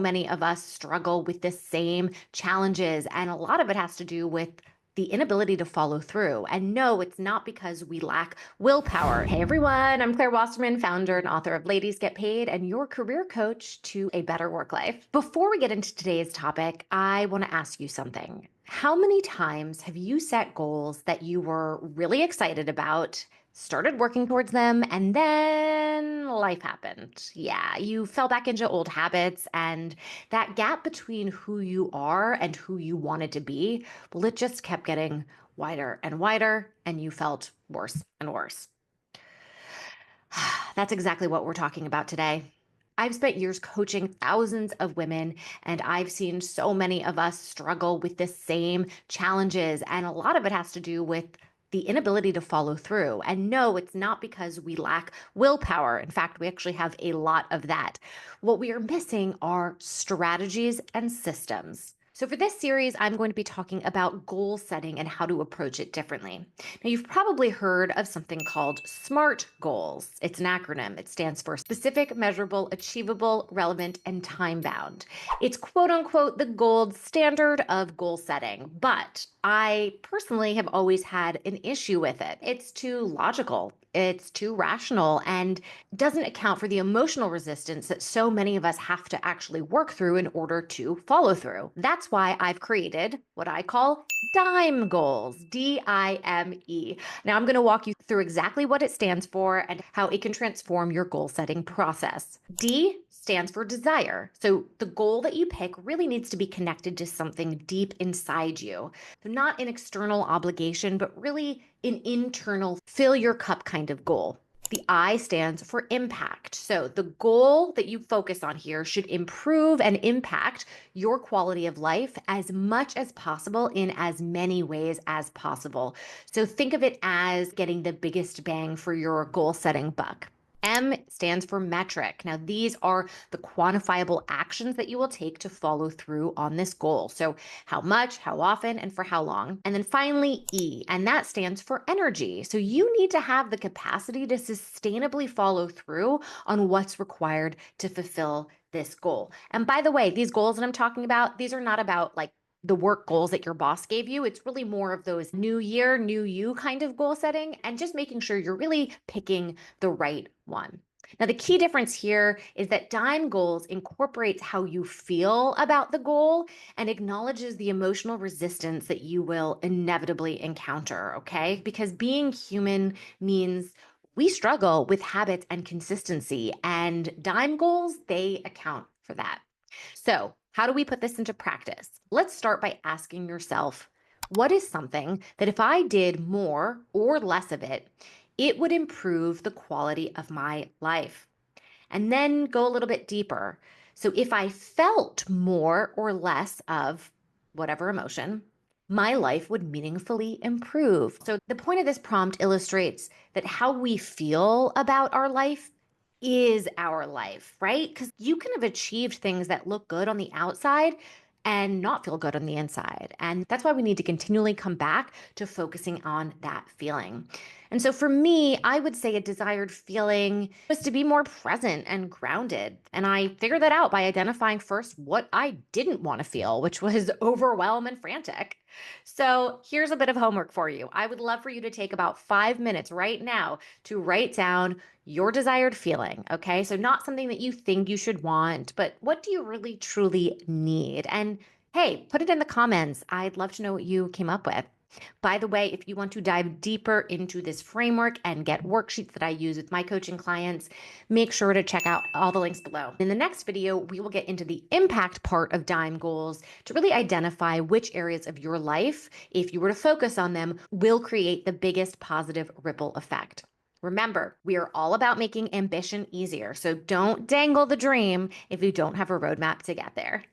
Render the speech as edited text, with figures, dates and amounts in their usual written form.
Many of us struggle with the same challenges, and a lot of it has to do with the inability to follow through. And no, it's not because we lack willpower. Hey everyone, I'm Claire Wasserman, founder and author of Ladies Get Paid and your career coach to a better work life. Before we get into today's topic, I want to ask you something. How many times have you set goals that you were really excited about, started working towards them, and then life happened? Yeah, you fell back into old habits, and that gap between who you are and who you wanted to be, well, it just kept getting wider and wider, and you felt worse and worse. That's exactly what we're talking about today. I've spent years coaching thousands of women, and I've seen so many of us struggle with the same challenges. And a lot of it has to do with the inability to follow through. And no, it's not because we lack willpower. In fact, we actually have a lot of that. What we are missing are strategies and systems. So for this series, I'm going to be talking about goal setting and how to approach it differently. Now, you've probably heard of something called SMART goals. It's an acronym. It stands for specific, measurable, achievable, relevant, and time-bound. It's quote unquote the gold standard of goal setting, but I personally have always had an issue with it. It's too logical. It's too rational and doesn't account for the emotional resistance that so many of us have to actually work through in order to follow through. That's why I've created what I call DIME goals, DIME. Now I'm going to walk you through exactly what it stands for and how it can transform your goal setting process. D stands for desire. So the goal that you pick really needs to be connected to something deep inside you. So not an external obligation, but really an internal fill your cup kind of goal. The I stands for impact. So the goal that you focus on here should improve and impact your quality of life as much as possible in as many ways as possible. So think of it as getting the biggest bang for your goal setting buck. M stands for metric. Now, these are the quantifiable actions that you will take to follow through on this goal. So how much, how often, and for how long. And then finally, E, and that stands for energy. So you need to have the capacity to sustainably follow through on what's required to fulfill this goal. And by the way, these goals that I'm talking about, these are not about like the work goals that your boss gave you. It's really more of those new year, new you kind of goal setting and just making sure you're really picking the right one. Now, the key difference here is that DIME goals incorporates how you feel about the goal and acknowledges the emotional resistance that you will inevitably encounter, okay? Because being human means we struggle with habits and consistency, and DIME goals, they account for that. So, how do we put this into practice? Let's start by asking yourself, what is something that if I did more or less of it, it would improve the quality of my life? And then go a little bit deeper. So if I felt more or less of whatever emotion, my life would meaningfully improve. So the point of this prompt illustrates that how we feel about our life is our life, right? Because you can have achieved things that look good on the outside and not feel good on the inside. And that's why we need to continually come back to focusing on that feeling. And so for me, I would say a desired feeling was to be more present and grounded. And I figured that out by identifying first what I didn't want to feel, which was overwhelm and frantic. So here's a bit of homework for you. I would love for you to take about 5 minutes right now to write down your desired feeling, okay? So not something that you think you should want, but what do you really truly need? And hey, put it in the comments. I'd love to know what you came up with. By the way, if you want to dive deeper into this framework and get worksheets that I use with my coaching clients, make sure to check out all the links below. In the next video, we will get into the impact part of DIME goals to really identify which areas of your life, if you were to focus on them, will create the biggest positive ripple effect. Remember, we are all about making ambition easier, so don't dangle the dream if you don't have a roadmap to get there.